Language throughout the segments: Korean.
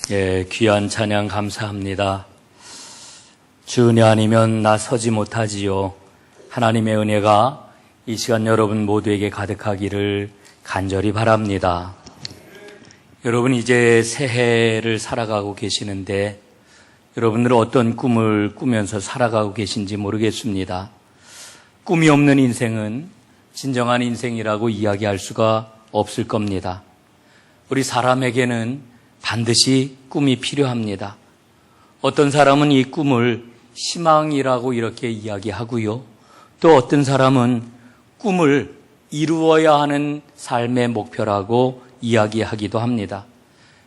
예, 귀한 찬양 감사합니다. 주 은혜 아니면 나 서지 못하지요. 하나님의 은혜가 이 시간 여러분 모두에게 가득하기를 간절히 바랍니다. 여러분 이제 새해를 살아가고 계시는데 여러분들은 어떤 꿈을 꾸면서 살아가고 계신지 모르겠습니다. 꿈이 없는 인생은 진정한 인생이라고 이야기할 수가 없을 겁니다. 우리 사람에게는 반드시 꿈이 필요합니다. 어떤 사람은 이 꿈을 희망이라고 이렇게 이야기하고요. 또 어떤 사람은 꿈을 이루어야 하는 삶의 목표라고 이야기하기도 합니다.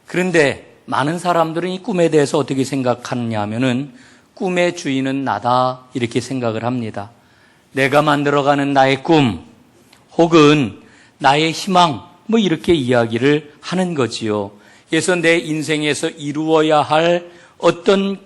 그런데 많은 사람들은 이 꿈에 대해서 어떻게 생각하느냐 하면은 꿈의 주인은 나다 이렇게 생각을 합니다. 내가 만들어가는 나의 꿈 혹은 나의 희망 이렇게 이야기를 하는 거지요. 그래서 내 인생에서 이루어야 할 어떤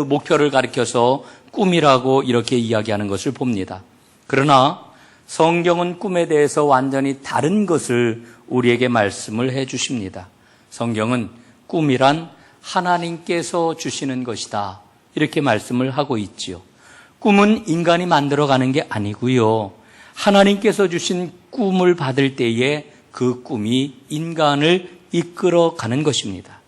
목표를 가리켜서 꿈이라고 이렇게 이야기하는 것을 봅니다. 그러나 성경은 꿈에 대해서 완전히 다른 것을 우리에게 말씀을 해 주십니다. 성경은 꿈이란 하나님께서 주시는 것이다 이렇게 말씀을 하고 있지요. 꿈은 인간이 만들어가는 게 아니고요. 하나님께서 주신 꿈을 받을 때에 그 꿈이 인간을 이끌어가는 것입니다.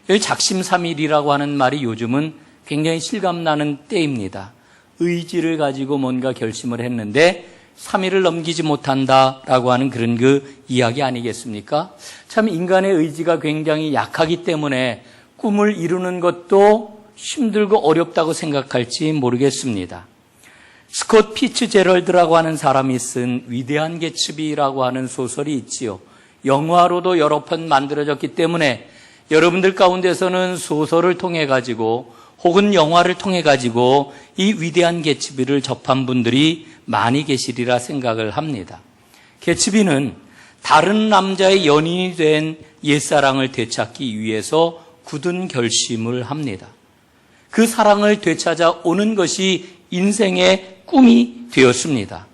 작심삼일이라고 하는 말이 요즘은 굉장히 실감나는 때입니다. 의지를 가지고 뭔가 결심을 했는데 3일을 넘기지 못한다라고 하는 그런 이야기 아니겠습니까? 참 인간의 의지가 굉장히 약하기 때문에 꿈을 이루는 것도 힘들고 어렵다고 생각할지 모르겠습니다. 스콧 피츠제럴드라고 하는 사람이 쓴 위대한 개츠비라고 하는 소설이 있지요. 영화로도 여러 편 만들어졌기 때문에 여러분들 가운데서는 소설을 통해 가지고 혹은 영화를 통해 가지고 이 위대한 개츠비를 접한 분들이 많이 계시리라 생각을 합니다. 개츠비는 다른 남자의 연인이 된 옛사랑을 되찾기 위해서 굳은 결심을 합니다. 그 사랑을 되찾아 오는 것이 인생의 꿈이 되었습니다.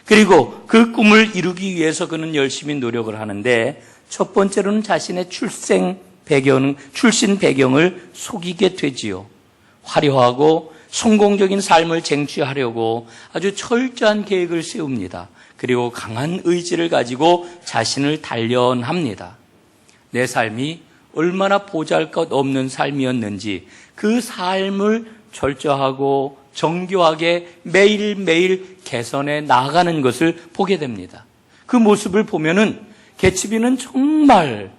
그리고 그 꿈을 이루기 위해서 그는 열심히 노력을 하는데 첫 번째로는 자신의 출신 배경을 속이게 되지요. 화려하고 성공적인 삶을 쟁취하려고 아주 철저한 계획을 세웁니다. 그리고 강한 의지를 가지고 자신을 단련합니다. 내 삶이 얼마나 보잘것없는 삶이었는지 그 삶을 철저하고 정교하게 매일매일 개선해 나아가는 것을 보게 됩니다. 그 모습을 보면은 개츠비는 정말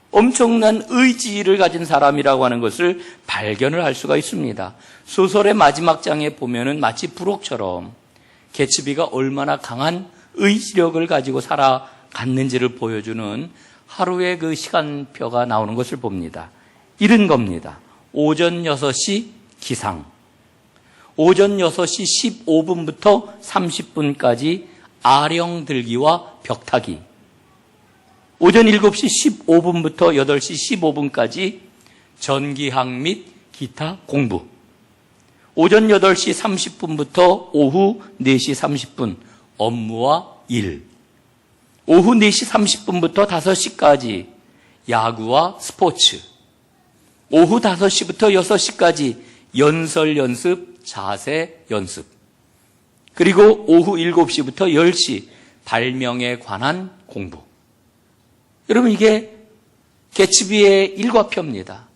엄청난 의지를 가진 사람이라고 하는 것을 발견을 할 수가 있습니다. 소설의 마지막 장에 보면은 마치 부록처럼 개츠비가 얼마나 강한 의지력을 가지고 살아갔는지를 보여주는 하루의 그 시간표가 나오는 것을 봅니다. 이런 겁니다. 오전 6시 기상, 오전 6시 15분부터 30분까지 아령 들기와 벽타기, 오전 7시 15분부터 8시 15분까지 전기학 및 기타 공부, 오전 8시 30분부터 오후 4시 30분 업무와 일, 오후 4시 30분부터 5시까지 야구와 스포츠, 오후 5시부터 6시까지 연설 연습, 자세 연습, 그리고 오후 7시부터 10시 발명에 관한 공부. 여러분 이게 개츠비의 일과표입니다.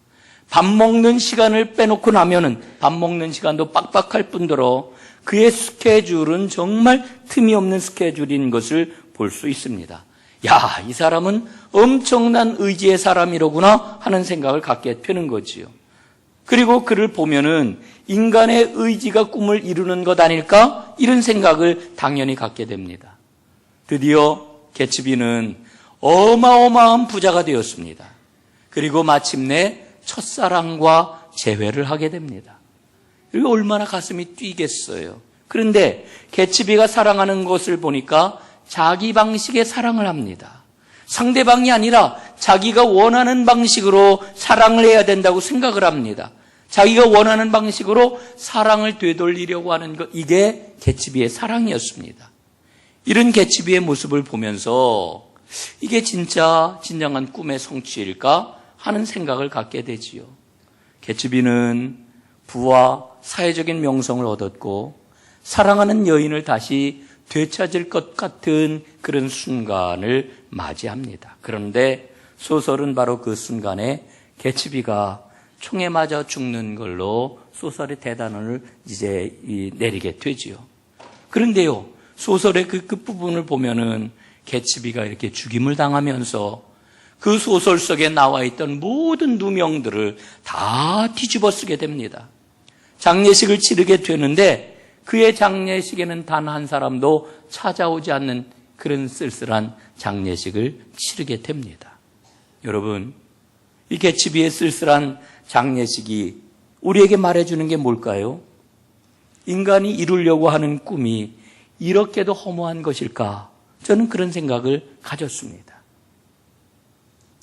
밥 먹는 시간을 빼놓고 나면은 밥 먹는 시간도 빡빡할 뿐더러 그의 스케줄은 정말 틈이 없는 스케줄인 것을 볼 수 있습니다. 야, 이 사람은 엄청난 의지의 사람이로구나 하는 생각을 갖게 되는 거지요. 그리고 그를 보면은 인간의 의지가 꿈을 이루는 것 아닐까? 이런 생각을 당연히 갖게 됩니다. 드디어 개츠비는 어마어마한 부자가 되었습니다. 그리고 마침내 첫사랑과 재회를 하게 됩니다. 이거 얼마나 가슴이 뛰겠어요. 그런데 개츠비가 사랑하는 것을 보니까 자기 방식의 사랑을 합니다. 상대방이 아니라 자기가 원하는 방식으로 사랑을 해야 된다고 생각을 합니다. 자기가 원하는 방식으로 사랑을 되돌리려고 하는 것, 이게 개츠비의 사랑이었습니다. 이런 개츠비의 모습을 보면서 이게 진짜 진정한 꿈의 성취일까? 하는 생각을 갖게 되지요. 개츠비는 부와 사회적인 명성을 얻었고 사랑하는 여인을 다시 되찾을 것 같은 그런 순간을 맞이합니다. 그런데 소설은 바로 그 순간에 개츠비가 총에 맞아 죽는 걸로 소설의 대단원을 이제 내리게 되지요. 그런데요, 소설의 그 끝부분을 보면은 개츠비가 이렇게 죽임을 당하면서 그 소설 속에 나와 있던 모든 누명들을 다 뒤집어 쓰게 됩니다. 장례식을 치르게 되는데 그의 장례식에는 단 한 사람도 찾아오지 않는 그런 쓸쓸한 장례식을 치르게 됩니다. 여러분, 이 개츠비의 쓸쓸한 장례식이 우리에게 말해주는 게 뭘까요? 인간이 이루려고 하는 꿈이 이렇게도 허무한 것일까? 저는 그런 생각을 가졌습니다.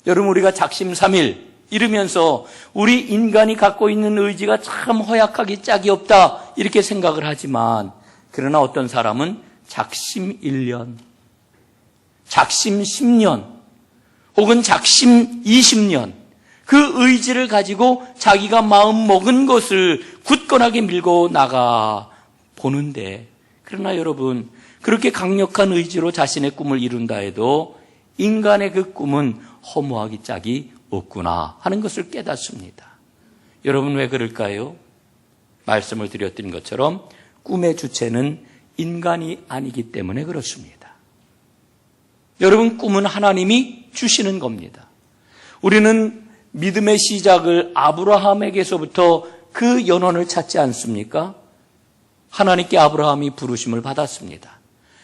여러분, 우리가 작심삼일 이러면서 우리 인간이 갖고 있는 의지가 참 허약하기 짝이 없다 이렇게 생각을 하지만, 그러나 어떤 사람은 작심 1년, 작심 10년 혹은 작심 20년 그 의지를 가지고 자기가 마음 먹은 것을 굳건하게 밀고 나가 보는데, 그러나 여러분, 그렇게 강력한 의지로 자신의 꿈을 이룬다 해도 인간의 그 꿈은 허무하기 짝이 없구나 하는 것을 깨닫습니다. 여러분, 왜 그럴까요? 말씀을 드렸던 것처럼 꿈의 주체는 인간이 아니기 때문에 그렇습니다. 여러분, 꿈은 하나님이 주시는 겁니다. 우리는 믿음의 시작을 아브라함에게서부터 그 연원을 찾지 않습니까? 하나님께 아브라함이 부르심을 받았습니다.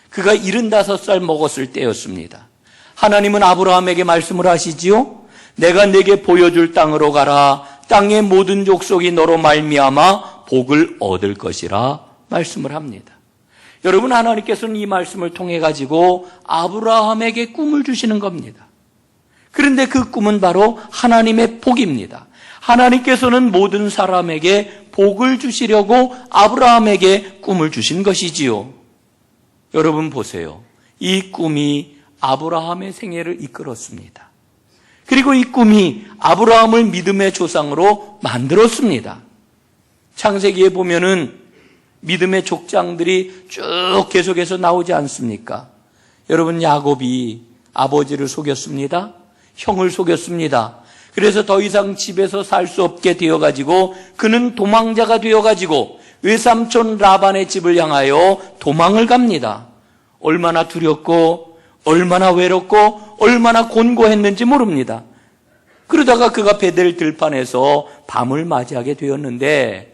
그가 75살 먹었을 때였습니다. 하나님은 아브라함에게 말씀을 하시지요. 내가 네게 보여줄 땅으로 가라. 땅의 모든 족속이 너로 말미암아 복을 얻을 것이라 말씀을 합니다. 여러분, 하나님께서는 이 말씀을 통해 가지고 아브라함에게 꿈을 주시는 겁니다. 그런데 그 꿈은 바로 하나님의 복입니다. 하나님께서는 모든 사람에게 복을 주시려고 아브라함에게 꿈을 주신 것이지요. 여러분 보세요. 이 꿈이 아브라함의 생애를 이끌었습니다. 그리고 이 꿈이 아브라함을 믿음의 조상으로 만들었습니다. 창세기에 보면은 믿음의 족장들이 쭉 계속해서 나오지 않습니까? 여러분, 야곱이 아버지를 속였습니다. 형을 속였습니다. 그래서 더 이상 집에서 살 수 없게 되어가지고 그는 도망자가 되어가지고 외삼촌 라반의 집을 향하여 도망을 갑니다. 얼마나 두렵고 얼마나 외롭고 얼마나 곤고했는지 모릅니다. 그러다가 그가 베델 들판에서 밤을 맞이하게 되었는데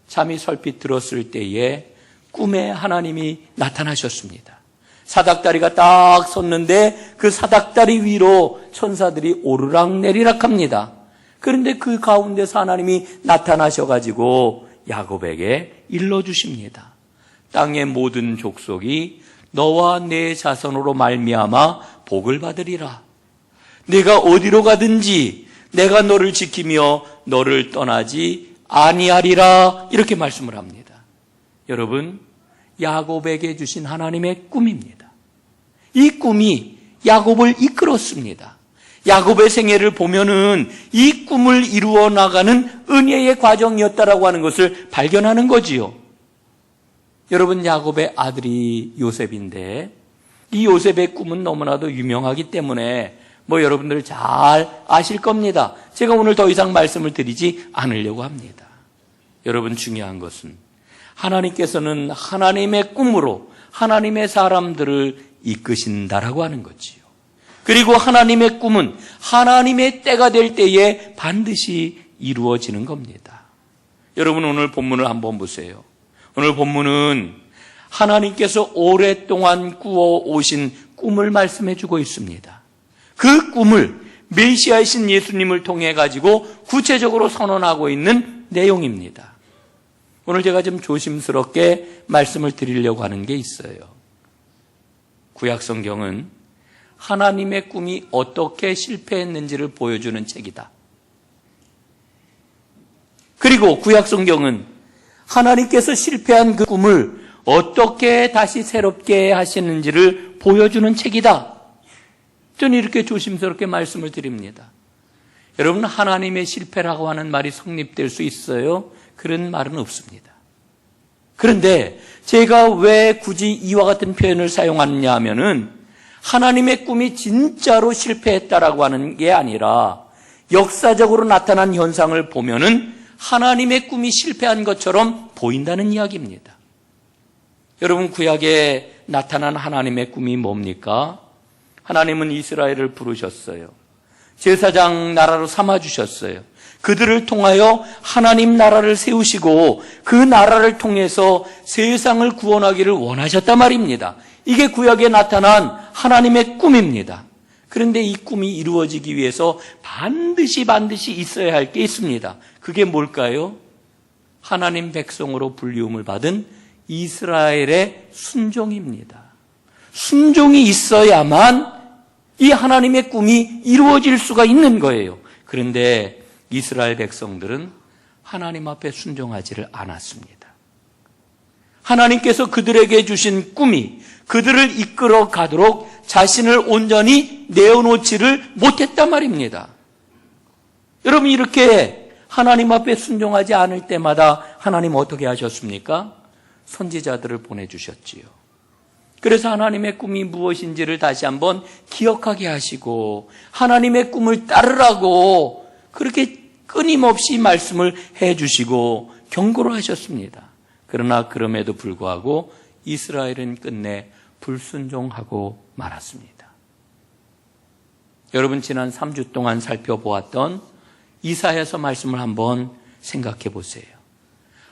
잠이 설핏 들었을 때에 꿈에 하나님이 나타나셨습니다. 사닥다리가 딱 섰는데 그 사닥다리 위로 천사들이 오르락내리락 합니다. 그런데 그 가운데서 하나님이 나타나셔가지고 야곱에게 일러주십니다. 땅의 모든 족속이 너와 내 자손으로 말미암아 복을 받으리라. 네가 어디로 가든지 내가 너를 지키며 너를 떠나지 아니하리라. 이렇게 말씀을 합니다. 여러분, 야곱에게 주신 하나님의 꿈입니다. 이 꿈이 야곱을 이끌었습니다. 야곱의 생애를 보면은 이 꿈을 이루어 나가는 은혜의 과정이었다라고 하는 것을 발견하는 거지요. 여러분, 야곱의 아들이 요셉인데 이 요셉의 꿈은 너무나도 유명하기 때문에 여러분들 잘 아실 겁니다. 제가 오늘 더 이상 말씀을 드리지 않으려고 합니다. 여러분, 중요한 것은 하나님께서는 하나님의 꿈으로 하나님의 사람들을 이끄신다라고 하는 거지요. 그리고 하나님의 꿈은 하나님의 때가 될 때에 반드시 이루어지는 겁니다. 여러분, 오늘 본문을 한번 보세요. 오늘 본문은 하나님께서 오랫동안 꾸어오신 꿈을 말씀해 주고 있습니다. 그 꿈을 메시아이신 예수님을 통해 가지고 구체적으로 선언하고 있는 내용입니다. 오늘 제가 좀 조심스럽게 말씀을 드리려고 하는 게 있어요. 구약 성경은 하나님의 꿈이 어떻게 실패했는지를 보여주는 책이다. 그리고 구약 성경은 하나님께서 실패한 그 꿈을 어떻게 다시 새롭게 하시는지를 보여주는 책이다. 저는 이렇게 조심스럽게 말씀을 드립니다. 여러분, 하나님의 실패라고 하는 말이 성립될 수 있어요? 그런 말은 없습니다. 그런데 제가 왜 굳이 이와 같은 표현을 사용하느냐 하면은 하나님의 꿈이 진짜로 실패했다라고 하는 게 아니라 역사적으로 나타난 현상을 보면은 하나님의 꿈이 실패한 것처럼 보인다는 이야기입니다. 여러분, 구약에 나타난 하나님의 꿈이 뭡니까? 하나님은 이스라엘을 부르셨어요. 제사장 나라로 삼아주셨어요. 그들을 통하여 하나님 나라를 세우시고 그 나라를 통해서 세상을 구원하기를 원하셨단 말입니다. 이게 구약에 나타난 하나님의 꿈입니다. 그런데 이 꿈이 이루어지기 위해서 반드시 있어야 할 게 있습니다. 그게 뭘까요? 하나님 백성으로 불리움을 받은 이스라엘의 순종입니다. 순종이 있어야만 이 하나님의 꿈이 이루어질 수가 있는 거예요. 그런데 이스라엘 백성들은 하나님 앞에 순종하지를 않았습니다. 하나님께서 그들에게 주신 꿈이 그들을 이끌어 가도록 자신을 온전히 내어놓지를 못했단 말입니다. 여러분, 이렇게 하나님 앞에 순종하지 않을 때마다 하나님 어떻게 하셨습니까? 선지자들을 보내주셨지요. 그래서 하나님의 꿈이 무엇인지를 다시 한번 기억하게 하시고 하나님의 꿈을 따르라고 그렇게 끊임없이 말씀을 해주시고 경고를 하셨습니다. 그러나 그럼에도 불구하고 이스라엘은 끝내 불순종하고 말았습니다. 여러분, 지난 3주 동안 살펴보았던 이사야서 말씀을 한번 생각해 보세요.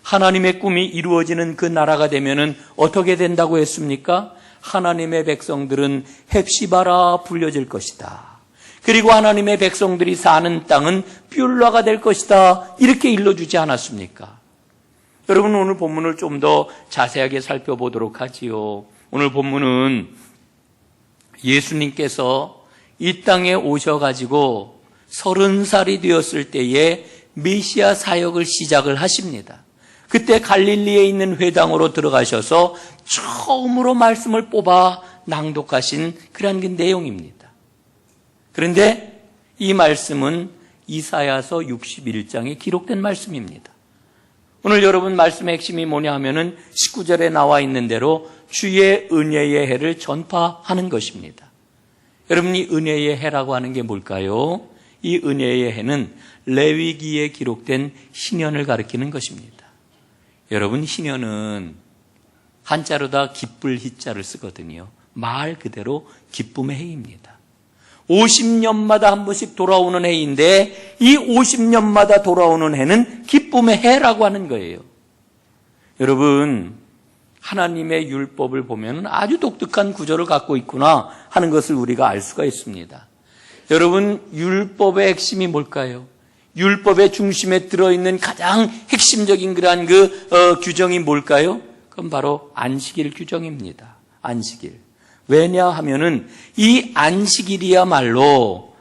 하나님의 꿈이 이루어지는 그 나라가 되면은 어떻게 된다고 했습니까? 하나님의 백성들은 헵시바라 불려질 것이다. 그리고 하나님의 백성들이 사는 땅은 뷸라가 될 것이다. 이렇게 일러주지 않았습니까? 여러분, 오늘 본문을 좀 더 자세하게 살펴보도록 하지요. 오늘 본문은 예수님께서 이 땅에 오셔가지고 30살이 되었을 때에 메시아 사역을 시작을 하십니다. 그때 갈릴리에 있는 회당으로 들어가셔서 처음으로 말씀을 뽑아 낭독하신 그런 그 내용입니다. 그런데 이 말씀은 이사야서 61장에 기록된 말씀입니다. 오늘 여러분 말씀의 핵심이 뭐냐 하면은 19절에 나와 있는 대로 주의 은혜의 해를 전파하는 것입니다. 여러분, 이 은혜의 해라고 하는 게 뭘까요? 이 은혜의 해는 레위기에 기록된 희년을 가리키는 것입니다. 여러분, 희년은 한자로다 기쁠 희자를 쓰거든요. 말 그대로 기쁨의 해입니다. 50년마다 한 번씩 돌아오는 해인데 이 50년마다 돌아오는 해는 기쁨의 해라고 하는 거예요. 여러분, 하나님의 율법을 보면 아주 독특한 구조를 갖고 있구나 하는 것을 우리가 알 수가 있습니다. 여러분, 율법의 핵심이 뭘까요? 율법의 중심에 들어있는 가장 핵심적인 그러한 규정이 뭘까요? 그건 바로 안식일 규정입니다. 안식일. 왜냐하면은 이 안식일이야말로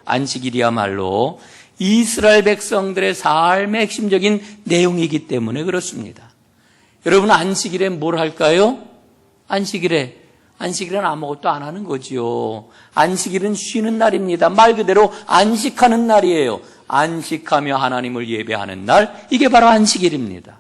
이스라엘 백성들의 삶의 핵심적인 내용이기 때문에 그렇습니다. 여러분, 안식일에 뭘 할까요? 안식일은 아무것도 안 하는 거지요. 안식일은 쉬는 날입니다. 말 그대로 안식하는 날이에요. 안식하며 하나님을 예배하는 날, 이게 바로 안식일입니다.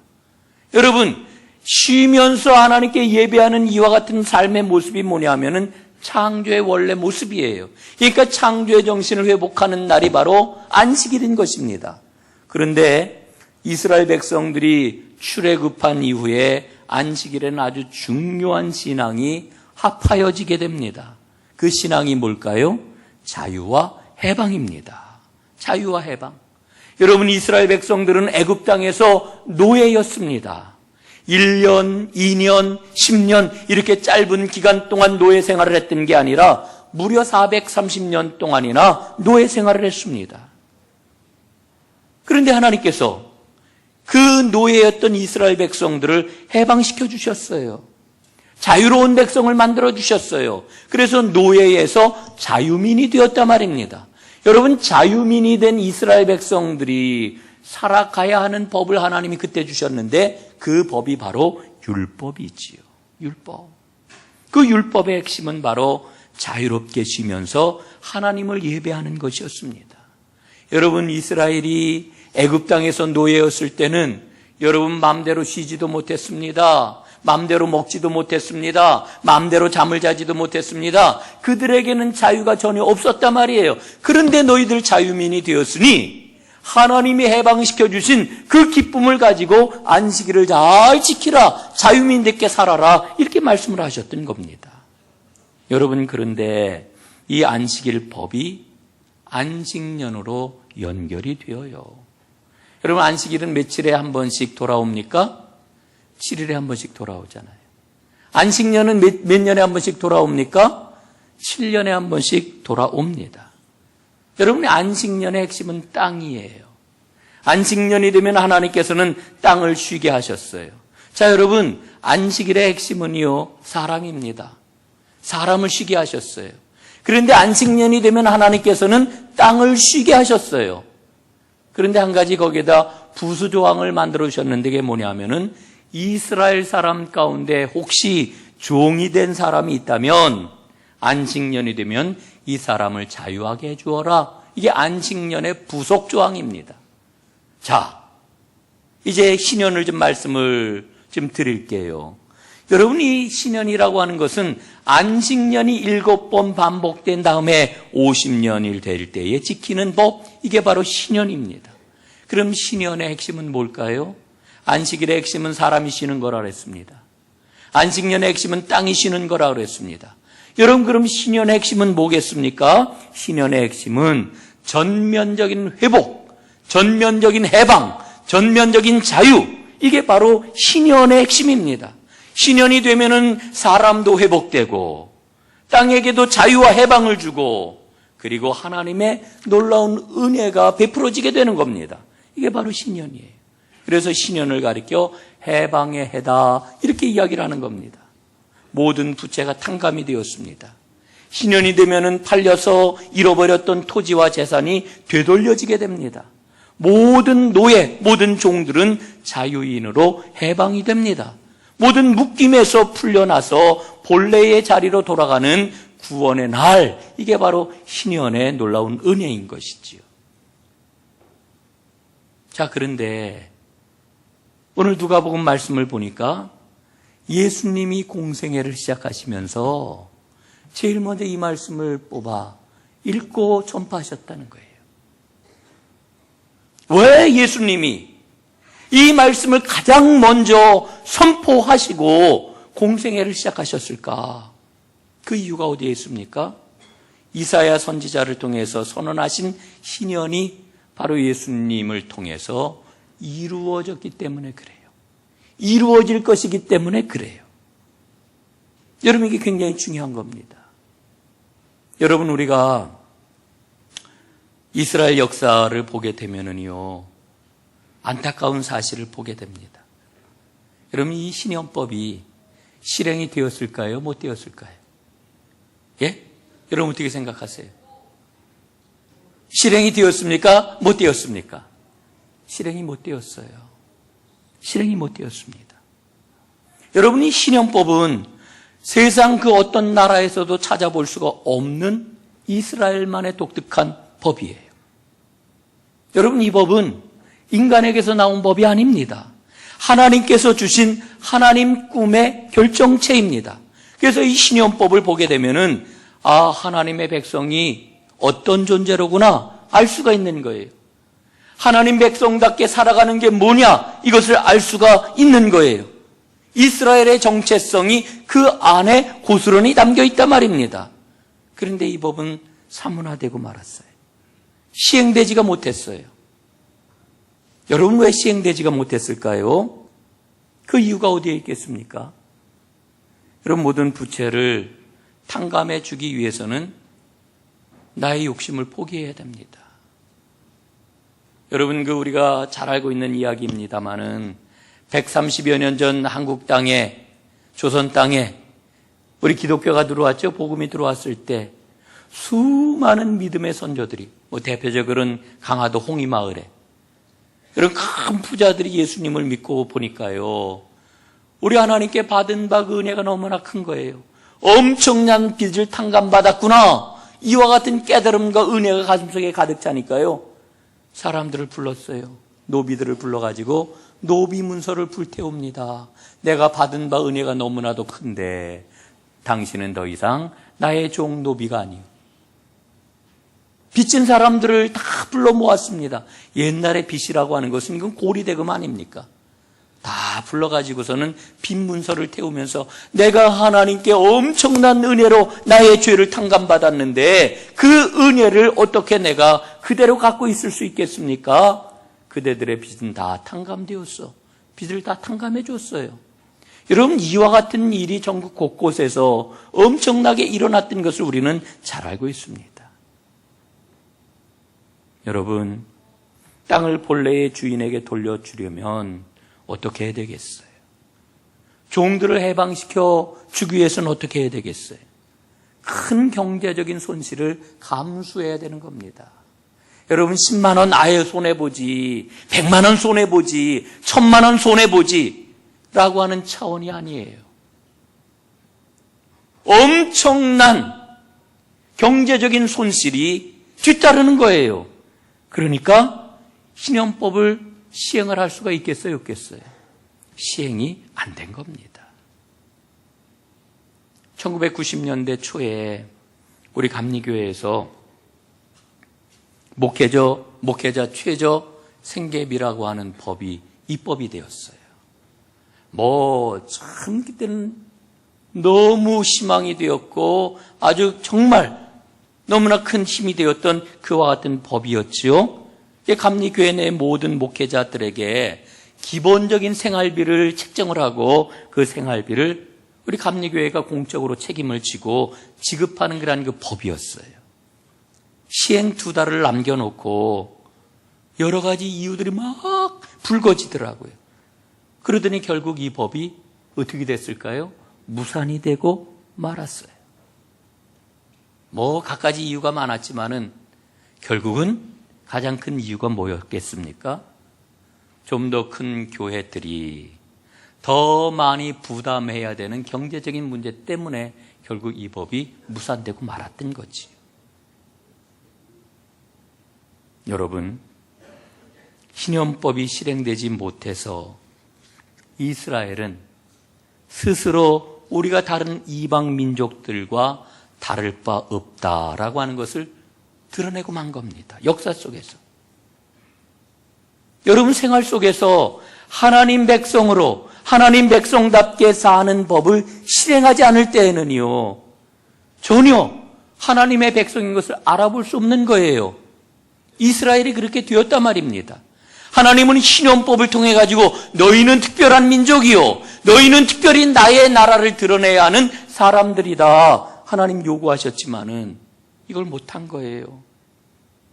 여러분, 쉬면서 하나님께 예배하는 이와 같은 삶의 모습이 뭐냐면은 창조의 원래 모습이에요. 그러니까 창조의 정신을 회복하는 날이 바로 안식일인 것입니다. 그런데 이스라엘 백성들이 출애굽한 이후에 안식일에는 아주 중요한 신앙이 합하여지게 됩니다. 그 신앙이 뭘까요? 자유와 해방입니다. 자유와 해방. 여러분, 이스라엘 백성들은 애굽 땅에서 노예였습니다. 1년, 2년, 10년 이렇게 짧은 기간 동안 노예 생활을 했던 게 아니라 무려 430년 동안이나 노예 생활을 했습니다. 그런데 하나님께서 그 노예였던 이스라엘 백성들을 해방시켜 주셨어요. 자유로운 백성을 만들어 주셨어요. 그래서 노예에서 자유민이 되었단 말입니다. 여러분, 자유민이 된 이스라엘 백성들이 살아가야 하는 법을 하나님이 그때 주셨는데 그 법이 바로 율법이지요. 율법. 그 율법의 핵심은 바로 자유롭게 쉬면서 하나님을 예배하는 것이었습니다. 여러분, 이스라엘이 애굽 땅에서 노예였을 때는 여러분 마음대로 쉬지도 못했습니다. 마음대로 먹지도 못했습니다. 마음대로 잠을 자지도 못했습니다. 그들에게는 자유가 전혀 없었단 말이에요. 그런데 너희들 자유민이 되었으니 하나님이 해방시켜 주신 그 기쁨을 가지고 안식일을 잘 지키라, 자유민답게 살아라, 이렇게 말씀을 하셨던 겁니다. 여러분, 그런데 이 안식일 법이 안식년으로 연결이 되어요. 여러분, 안식일은 며칠에 한 번씩 돌아옵니까? 7일에 한 번씩 돌아오잖아요. 안식년은 몇 년에 한 번씩 돌아옵니까? 7년에 한 번씩 돌아옵니다. 여러분의 안식년의 핵심은 땅이에요. 안식년이 되면 하나님께서는 땅을 쉬게 하셨어요. 자, 여러분, 안식일의 핵심은요, 사람입니다. 사람을 쉬게 하셨어요. 그런데 안식년이 되면 하나님께서는 땅을 쉬게 하셨어요. 그런데 한 가지 거기에다 부수조항을 만들어 주셨는데 그게 뭐냐면은 이스라엘 사람 가운데 혹시 종이 된 사람이 있다면 안식년이 되면 이 사람을 자유하게 해주어라. 이게 안식년의 부속조항입니다. 자, 이제 신년을 좀 말씀을 좀 드릴게요. 여러분, 이 신년이라고 하는 것은 안식년이 7번 반복된 다음에 50년이 될 때에 지키는 법, 이게 바로 신년입니다. 그럼 신년의 핵심은 뭘까요? 안식일의 핵심은 사람이 쉬는 거라 그랬습니다. 안식년의 핵심은 땅이 쉬는 거라 그랬습니다. 여러분, 그럼 신년의 핵심은 뭐겠습니까? 신년의 핵심은 전면적인 회복, 전면적인 해방, 전면적인 자유, 이게 바로 신년의 핵심입니다. 신년이 되면은 사람도 회복되고 땅에게도 자유와 해방을 주고 그리고 하나님의 놀라운 은혜가 베풀어지게 되는 겁니다. 이게 바로 신년이에요. 그래서 신년을 가리켜 해방의 해다, 이렇게 이야기를 하는 겁니다. 모든 부채가 탕감이 되었습니다. 신년이 되면은 팔려서 잃어버렸던 토지와 재산이 되돌려지게 됩니다. 모든 노예, 모든 종들은 자유인으로 해방이 됩니다. 모든 묶임에서 풀려나서 본래의 자리로 돌아가는 구원의 날, 이게 바로 신년의 놀라운 은혜인 것이지요. 자, 그런데 오늘 누가복음 말씀을 보니까 예수님이 공생애를 시작하시면서 제일 먼저 이 말씀을 뽑아 읽고 전파하셨다는 거예요. 왜 예수님이 이 말씀을 가장 먼저 선포하시고 공생애를 시작하셨을까? 그 이유가 어디에 있습니까? 이사야 선지자를 통해서 선언하신 신년이 바로 예수님을 통해서 이루어졌기 때문에 그래요. 이루어질 것이기 때문에 그래요. 여러분, 이게 굉장히 중요한 겁니다. 여러분, 우리가 이스라엘 역사를 보게 되면은요, 안타까운 사실을 보게 됩니다. 여러분, 이 신년법이 실행이 되었을까요? 못 되었을까요? 예? 여러분, 어떻게 생각하세요? 실행이 되었습니까? 못 되었습니까? 실행이 못 되었어요. 실행이 못 되었습니다. 여러분, 이 신년법은 세상 그 어떤 나라에서도 찾아볼 수가 없는 이스라엘만의 독특한 법이에요. 여러분, 이 법은 인간에게서 나온 법이 아닙니다. 하나님께서 주신 하나님 꿈의 결정체입니다. 그래서 이 신년법을 보게 되면은 하나님의 백성이 어떤 존재로구나 알 수가 있는 거예요. 하나님 백성답게 살아가는 게 뭐냐, 이것을 알 수가 있는 거예요. 이스라엘의 정체성이 그 안에 고스란히 담겨 있단 말입니다. 그런데 이 법은 사문화되고 말았어요. 시행되지가 못했어요. 여러분, 왜 시행되지가 못했을까요? 그 이유가 어디에 있겠습니까? 여러분, 모든 부채를 탕감해 주기 위해서는 나의 욕심을 포기해야 됩니다. 여러분, 우리가 잘 알고 있는 이야기입니다만은 130여 년 전 한국 땅에, 조선 땅에 우리 기독교가 들어왔죠. 복음이 들어왔을 때 수많은 믿음의 선조들이, 대표적으로는 강화도 홍이마을에 이런 큰 부자들이 예수님을 믿고 보니까요, 우리 하나님께 받은 바 그 은혜가 너무나 큰 거예요. 엄청난 빚을 탕감받았구나, 이와 같은 깨달음과 은혜가 가슴속에 가득 차니까요, 사람들을 불렀어요. 노비들을 불러가지고 노비 문서를 불태웁니다. 내가 받은 바 은혜가 너무나도 큰데 당신은 더 이상 나의 종 노비가 아니오. 빚진 사람들을 다 불러 모았습니다. 옛날에 빚이라고 하는 것은 이건 고리대금 아닙니까? 다 불러가지고서는 빚 문서를 태우면서 내가 하나님께 엄청난 은혜로 나의 죄를 탕감받았는데 그 은혜를 어떻게 내가 그대로 갖고 있을 수 있겠습니까? 그대들의 빚은 다 탕감되었어. 빚을 다 탕감해 줬어요. 여러분, 이와 같은 일이 전국 곳곳에서 엄청나게 일어났던 것을 우리는 잘 알고 있습니다. 여러분, 땅을 본래의 주인에게 돌려주려면 어떻게 해야 되겠어요? 종들을 해방시켜 주기 위해서는 어떻게 해야 되겠어요? 큰 경제적인 손실을 감수해야 되는 겁니다. 여러분, 10만 원 아예 손해보지, 100만 원 손해보지, 1000만 원 손해보지 라고 하는 차원이 아니에요. 엄청난 경제적인 손실이 뒤따르는 거예요. 그러니까 신연법을 시행을 할 수가 있겠어요, 없겠어요? 시행이 안 된 겁니다. 1990년대 초에 우리 감리교회에서 목회자 최저 생계비라고 하는 법이 입법이 되었어요. 참 그때는 너무 희망이 되었고 아주 정말 너무나 큰 힘이 되었던 그와 같은 법이었지요. 감리교회 내 모든 목회자들에게 기본적인 생활비를 책정을 하고 그 생활비를 우리 감리교회가 공적으로 책임을 지고 지급하는 그런 그 법이었어요. 시행 2달을 남겨놓고 여러 가지 이유들이 막 불거지더라고요. 그러더니 결국 이 법이 어떻게 됐을까요? 무산이 되고 말았어요. 갖가지 이유가 많았지만은 결국은 가장 큰 이유가 뭐였겠습니까? 좀 더 큰 교회들이 더 많이 부담해야 되는 경제적인 문제 때문에 결국 이 법이 무산되고 말았던 거지요. 여러분, 신연법이 실행되지 못해서 이스라엘은 스스로 우리가 다른 이방 민족들과 다를 바 없다라고 하는 것을 드러내고 만 겁니다. 역사 속에서. 여러분 생활 속에서 하나님 백성으로 하나님 백성답게 사는 법을 실행하지 않을 때에는요, 전혀 하나님의 백성인 것을 알아볼 수 없는 거예요. 이스라엘이 그렇게 되었단 말입니다. 하나님은 신연법을 통해 가지고 너희는 특별한 민족이요, 너희는 특별히 나의 나라를 드러내야 하는 사람들이다 하나님 요구하셨지만은 이걸 못한 거예요.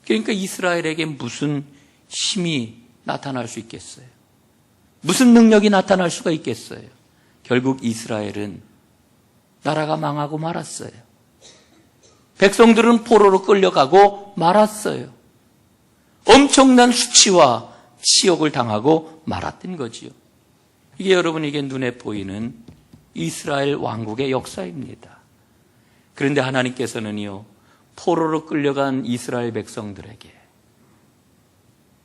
그러니까 이스라엘에게 무슨 힘이 나타날 수 있겠어요? 무슨 능력이 나타날 수가 있겠어요? 결국 이스라엘은 나라가 망하고 말았어요. 백성들은 포로로 끌려가고 말았어요. 엄청난 수치와 치욕을 당하고 말았던 거지요. 이게 여러분에게 눈에 보이는 이스라엘 왕국의 역사입니다. 그런데 하나님께서는요, 포로로 끌려간 이스라엘 백성들에게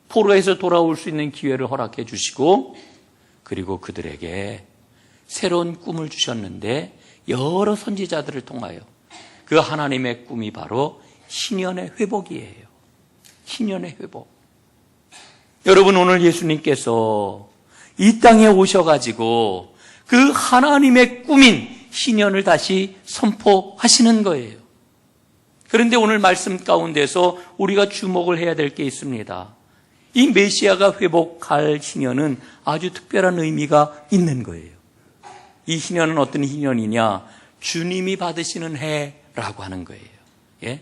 포로에서 돌아올 수 있는 기회를 허락해 주시고, 그리고 그들에게 새로운 꿈을 주셨는데 여러 선지자들을 통하여 그 하나님의 꿈이 바로 희년의 회복이에요. 희년의 회복. 여러분, 오늘 예수님께서 이 땅에 오셔가지고 그 하나님의 꿈인 희년을 다시 선포하시는 거예요. 그런데 오늘 말씀 가운데서 우리가 주목을 해야 될 게 있습니다. 이 메시아가 회복할 희년은 아주 특별한 의미가 있는 거예요. 이 희년은 어떤 희년이냐? 주님이 받으시는 해라고 하는 거예요. 예?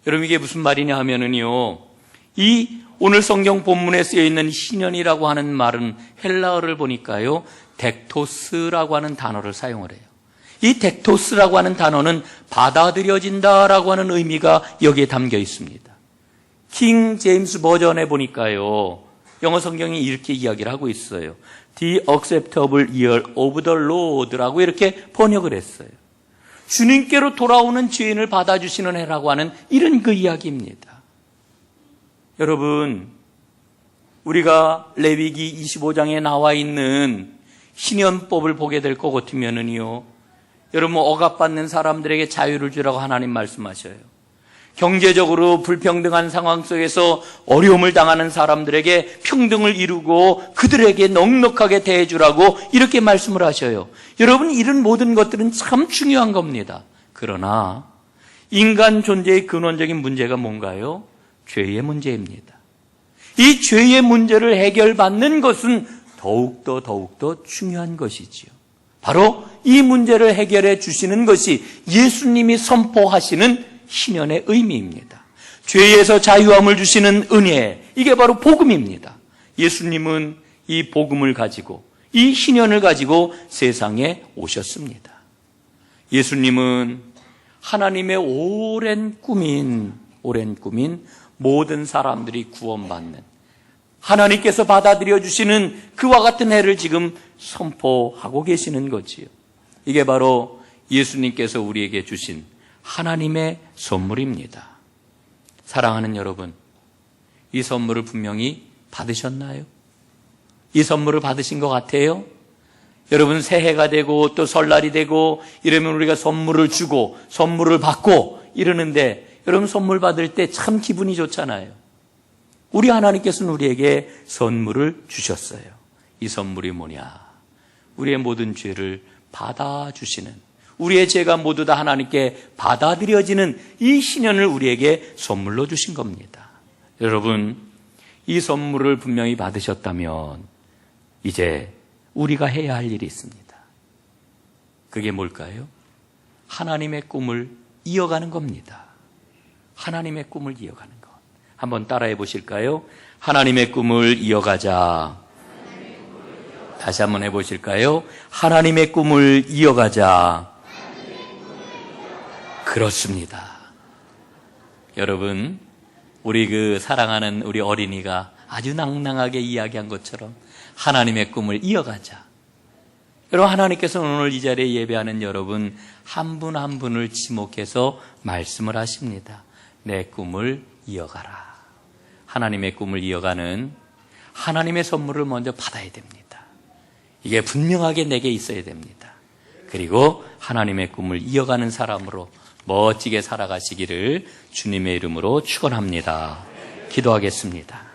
여러분, 이게 무슨 말이냐 하면은요, 이 오늘 성경 본문에 쓰여 있는 희년이라고 하는 말은 헬라어를 보니까요, 덱토스라고 하는 단어를 사용을 해요. 이 덱토스라고 하는 단어는 받아들여진다라고 하는 의미가 여기에 담겨 있습니다. 킹 제임스 버전에 보니까요, 영어 성경이 이렇게 이야기를 하고 있어요. The acceptable year of the Lord라고 이렇게 번역을 했어요. 주님께로 돌아오는 죄인을 받아주시는 해라고 하는 이런 그 이야기입니다. 여러분, 우리가 레위기 25장에 나와 있는 희년법을 보게 될 것 같으면은요, 여러분, 억압받는 사람들에게 자유를 주라고 하나님 말씀하셔요. 경제적으로 불평등한 상황 속에서 어려움을 당하는 사람들에게 평등을 이루고 그들에게 넉넉하게 대해주라고 이렇게 말씀을 하셔요. 여러분, 이런 모든 것들은 참 중요한 겁니다. 그러나 인간 존재의 근원적인 문제가 뭔가요? 죄의 문제입니다. 이 죄의 문제를 해결받는 것은 더욱더 중요한 것이지요. 바로 이 문제를 해결해 주시는 것이 예수님이 선포하시는 희년의 의미입니다. 죄에서 자유함을 주시는 은혜, 이게 바로 복음입니다. 예수님은 이 복음을 가지고, 이 희년을 가지고 세상에 오셨습니다. 예수님은 하나님의 오랜 꿈인 모든 사람들이 구원받는, 하나님께서 받아들여 주시는 그와 같은 해를 지금 선포하고 계시는 거지요. 이게 바로 예수님께서 우리에게 주신 하나님의 선물입니다. 사랑하는 여러분, 이 선물을 분명히 받으셨나요? 이 선물을 받으신 것 같아요? 여러분, 새해가 되고 또 설날이 되고 이러면 우리가 선물을 주고 선물을 받고 이러는데, 여러분, 선물 받을 때 참 기분이 좋잖아요. 우리 하나님께서는 우리에게 선물을 주셨어요. 이 선물이 뭐냐? 우리의 모든 죄를 받아주시는, 우리의 죄가 모두 다 하나님께 받아들여지는 이 희년을 우리에게 선물로 주신 겁니다. 여러분, 이 선물을 분명히 받으셨다면 이제 우리가 해야 할 일이 있습니다. 그게 뭘까요? 하나님의 꿈을 이어가는 겁니다. 하나님의 꿈을 이어가는 것. 한번 따라해 보실까요? 하나님의 꿈을 이어가자. 다시 한번 해보실까요? 하나님의 꿈을 이어가자. 그렇습니다. 여러분, 우리 사랑하는 우리 어린이가 아주 낭낭하게 이야기한 것처럼 하나님의 꿈을 이어가자. 여러분, 하나님께서는 오늘 이 자리에 예배하는 여러분 한 분 한 분을 지목해서 말씀을 하십니다. 내 꿈을 이어가라. 하나님의 꿈을 이어가는 하나님의 선물을 먼저 받아야 됩니다. 이게 분명하게 내게 있어야 됩니다. 그리고 하나님의 꿈을 이어가는 사람으로 멋지게 살아가시기를 주님의 이름으로 축원합니다. 기도하겠습니다.